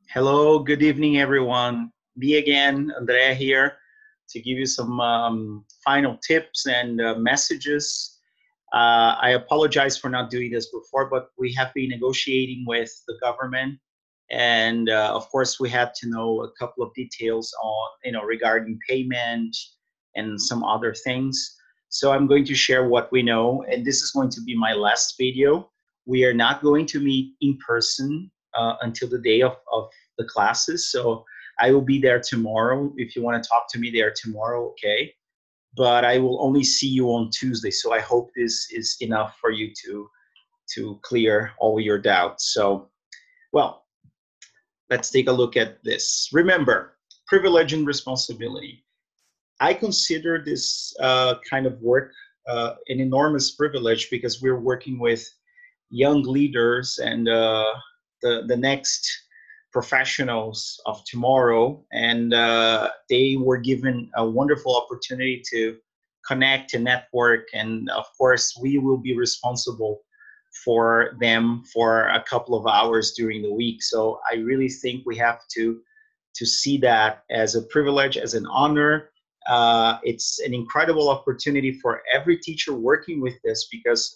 Hello, good evening, everyone. Me again, Andrea here to give you some final tips and messages. I apologize for not doing this before, but we have been negotiating with the government, and of course, we had to know a couple of details on, regarding payment and some other things. So I'm going to share what we know, and this is going to be my last video. We are not going to meet in person until the day of the classes. So I will be there tomorrow. If you want to talk to me there tomorrow, okay. But I will only see you on Tuesday. So I hope this is enough for you to clear all your doubts. So, well, let's take a look at this. Remember, privilege and responsibility. I consider this kind of work an enormous privilege because we're working with young leaders and the next professionals of tomorrow, and they were given a wonderful opportunity to connect and network, and of course we will be responsible for them for a couple of hours during the week. So I really think we have to see that as a privilege, as an honor. It's an incredible opportunity for every teacher working with this because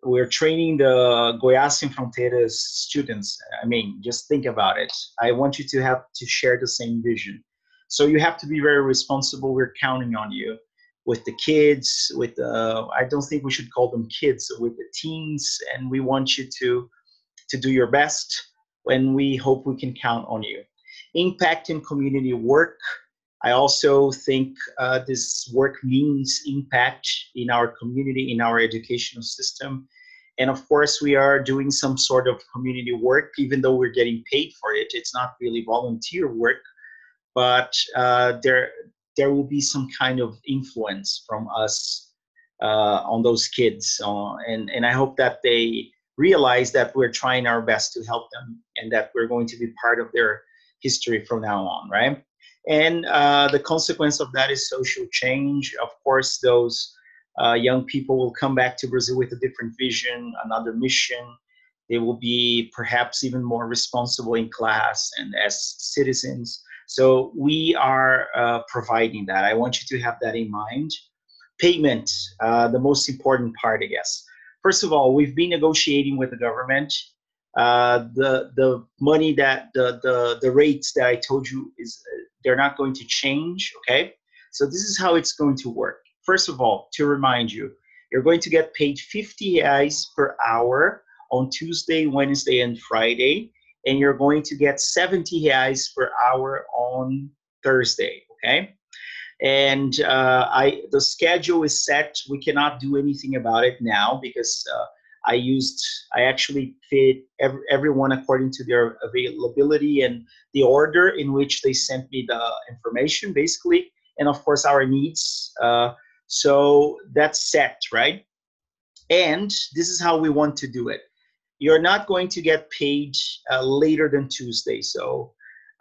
we're training the Goiás Sem Fronteiras students. I mean, just think about it. I want you to have to share the same vision. So you have to be very responsible. We're counting on you with the kids, with the, I don't think we should call them kids, with the teens, and we want you to do your best, and we hope we can count on you. Impact in community work. I also think this work means impact in our community, in our educational system. And of course, we are doing some sort of community work, even though we're getting paid for it. It's not really volunteer work, but there will be some kind of influence from us on those kids. And I hope that they realize that we're trying our best to help them and that we're going to be part of their history from now on, right? And the consequence of that is social change. Of course, those young people will come back to Brazil with a different vision, another mission. They will be perhaps even more responsible in class and as citizens. So we are providing that. I want you to have that in mind. Payment, the most important part, I guess. First of all, we've been negotiating with the government. The money that the rates that I told you is they're not going to change. Okay, so this is how it's going to work. First of all, to remind you, you're going to get paid 50 reais per hour on Tuesday, Wednesday, and Friday, and you're going to get 70 reais per hour on Thursday. Okay, and the schedule is set. We cannot do anything about it now because I actually fit everyone according to their availability and the order in which they sent me the information, basically, and of course our needs. So that's set, right? And this is how we want to do it. You're not going to get paid later than Tuesday. So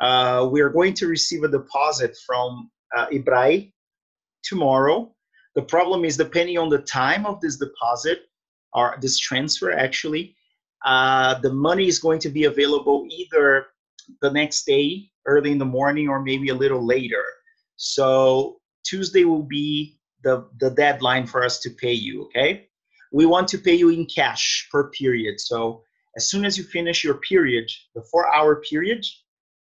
we're going to receive a deposit from Ibrai tomorrow. The problem is, depending on the time of this deposit or this transfer, actually, the money is going to be available either the next day, early in the morning, or maybe a little later. So Tuesday will be the deadline for us to pay you, okay? We want to pay you in cash per period. So as soon as you finish your period, the 4-hour period,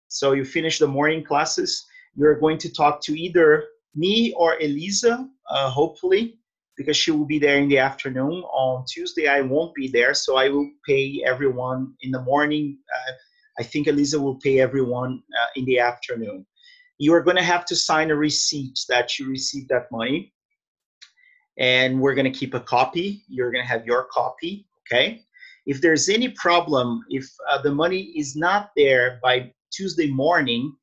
so you finish the morning classes, you're going to talk to either me or Elisa, hopefully, because she will be there in the afternoon. On Tuesday, I won't be there, so I will pay everyone in the morning. I think Elisa will pay everyone in the afternoon. You are going to have to sign a receipt that you received that money, and we're going to keep a copy. You're going to have your copy, okay? If there's any problem, if the money is not there by Tuesday morning,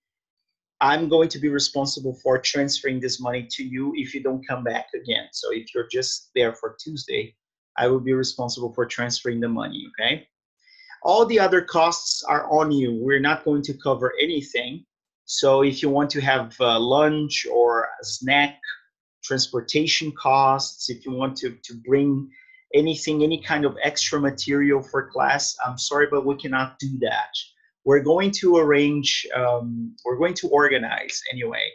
I'm going to be responsible for transferring this money to you if you don't come back again. So if you're just there for Tuesday, I will be responsible for transferring the money, okay? All the other costs are on you. We're not going to cover anything. So if you want to have lunch or a snack, transportation costs, if you want to bring anything, any kind of extra material for class, I'm sorry, but we cannot do that. we're going to arrange, we're going to organize anyway,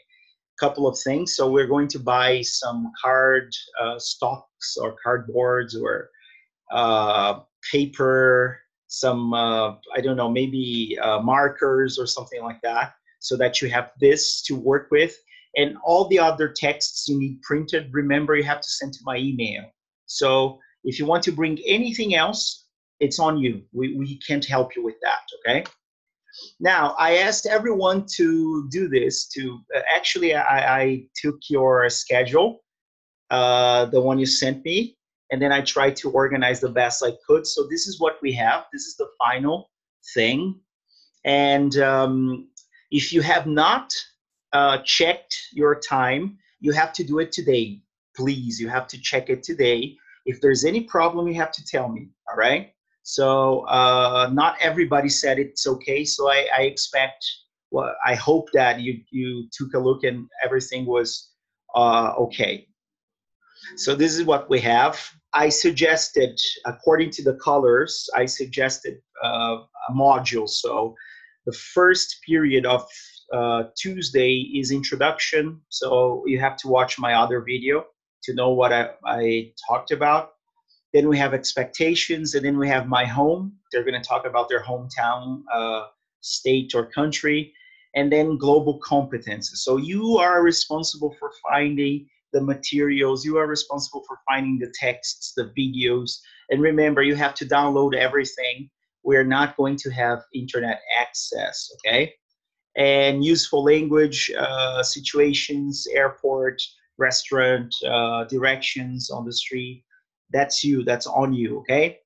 a couple of things. So we're going to buy some card stocks or cardboards or paper, some, I don't know, maybe markers or something like that, so that you have this to work with. And all the other texts you need printed, remember, you have to send to my email. So if you want to bring anything else, it's on you. We can't help you with that, okay? Now, I asked everyone to do this. Actually, I took your schedule, the one you sent me, and then I tried to organize the best I could. So this is what we have. This is the final thing. And if you have not checked your time, you have to do it today. Please, you have to check it today. If there's any problem, you have to tell me, all right? So not everybody said it's okay. So I expect, well, I hope that you took a look and everything was okay. So this is what we have. I suggested, according to the colors, I suggested a module. So the first period of Tuesday is introduction. So you have to watch my other video to know what I talked about. Then we have expectations, and then we have my home. They're going to talk about their hometown, state, or country. And then global competences. So you are responsible for finding the materials. You are responsible for finding the texts, the videos. And remember, you have to download everything. We're not going to have internet access, okay? And useful language, situations, airport, restaurant, directions on the street. That's you, that's on you, okay?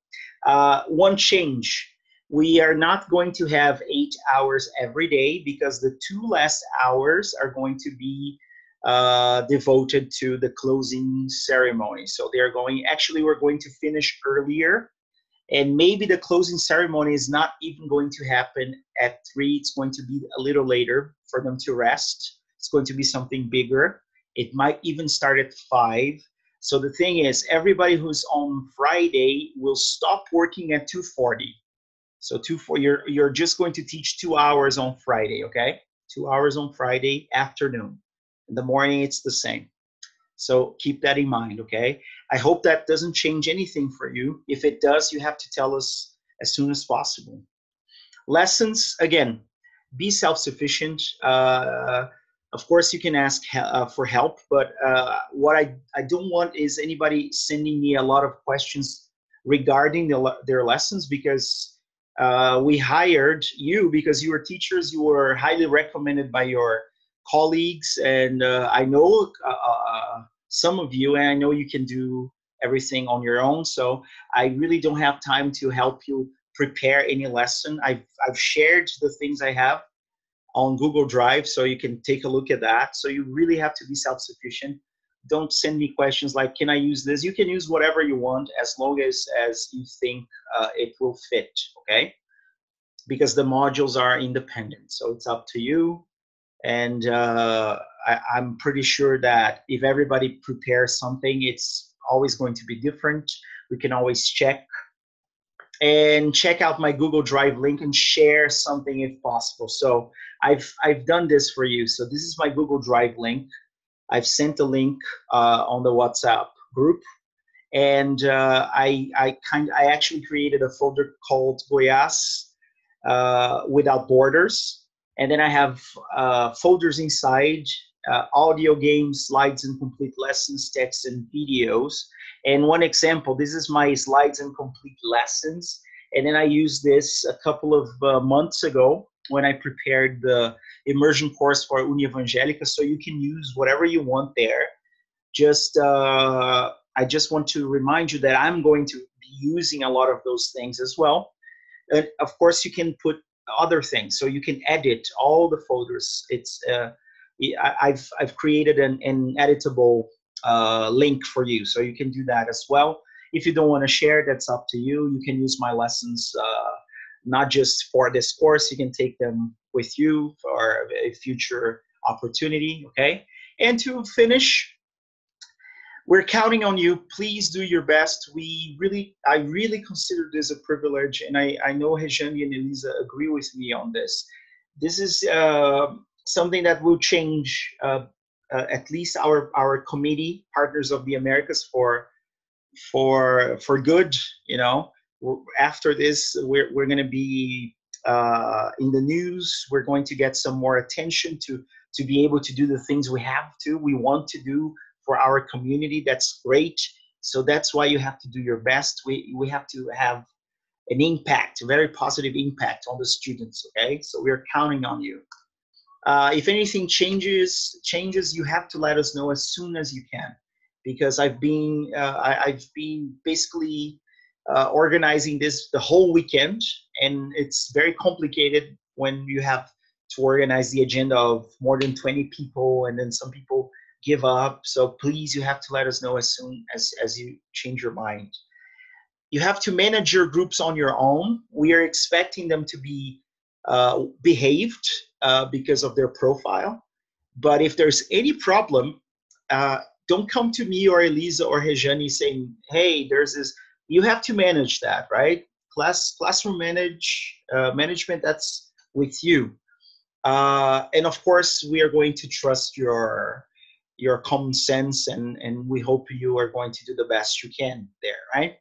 One change, we are not going to have 8 hours every day, because the 2 last hours are going to be devoted to the closing ceremony. So they're going, actually we're going to finish earlier, and maybe the closing ceremony is not even going to happen at 3. It's going to be a little later for them to rest. It's going to be something bigger. It might even start at 5. So the thing is, everybody who's on Friday will stop working at 2:40. So you're just going to teach 2 hours on Friday, okay? 2 hours on Friday afternoon. In the morning, it's the same. So keep that in mind, okay? I hope that doesn't change anything for you. If it does, you have to tell us as soon as possible. Lessons, again, be self-sufficient. Of course, you can ask for help, but what I don't want is anybody sending me a lot of questions regarding their lessons, because we hired you because you were teachers. You were highly recommended by your colleagues, and I know some of you, and I know you can do everything on your own. So I really don't have time to help you prepare any lesson. I've shared the things I have on Google Drive, so you can take a look at that. So you really have to be self-sufficient. Don't send me questions like, can I use this? You can use whatever you want, as long as you think it will fit, okay? Because the modules are independent, so it's up to you. And I'm pretty sure that if everybody prepares something, it's always going to be different. We can always check. And check out my Google Drive link and share something if possible. So I've done this for you. So this is my Google Drive link. I've sent a link on the WhatsApp group, and I actually created a folder called Goiás Without Borders, and then I have folders inside, audio, games, slides and complete lessons, text and videos. And one example, this is my slides and complete lessons. And then I used this a couple of months ago when I prepared the immersion course for Univangélica. So you can use whatever you want there. I just want to remind you that I'm going to be using a lot of those things as well. And of course, you can put other things. So you can edit all the folders. It's I've created an editable link for you, so you can do that as well. If you don't want to share, that's up to you. You can use my lessons not just for this course. You can take them with you for a future opportunity, okay? And to finish, We're counting on you. Please do your best. I really consider this a privilege, and I know Rejane and Elisa agree with me on this. This is something that will change at least our committee, Partners of the Americas, for good. You know, after this, we're going to be in the news. We're going to get some more attention to be able to do the things we want to do for our community. That's great. So that's why you have to do your best. We have to have an impact, a very positive impact on the students. Okay, so we're counting on you. If anything changes, you have to let us know as soon as you can, because I've been basically organizing this the whole weekend, and it's very complicated when you have to organize the agenda of more than 20 people, and then some people give up. So please, you have to let us know as soon as you change your mind. You have to manage your groups on your own. We are expecting them to be behaved because of their profile. But if there's any problem, don't come to me or Elisa or Rejane saying, hey, there's this. You have to manage that, right? Classroom management, that's with you. And of course, we are going to trust your common sense, and we hope you are going to do the best you can there, right?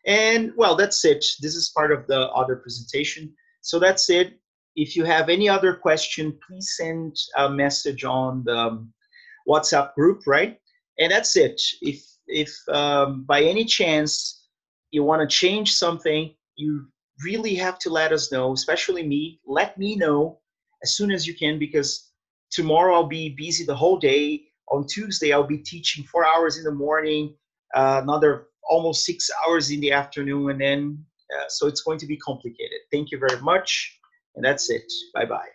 And well, that's it. This is part of the other presentation. So that's it. If you have any other question, please send a message on the WhatsApp group, right? And that's it. If by any chance you want to change something, you really have to let us know, especially me. Let me know as soon as you can, because tomorrow I'll be busy the whole day. On Tuesday, I'll be teaching 4 hours in the morning, another almost 6 hours in the afternoon, and then so it's going to be complicated. Thank you very much, and that's it. Bye-bye.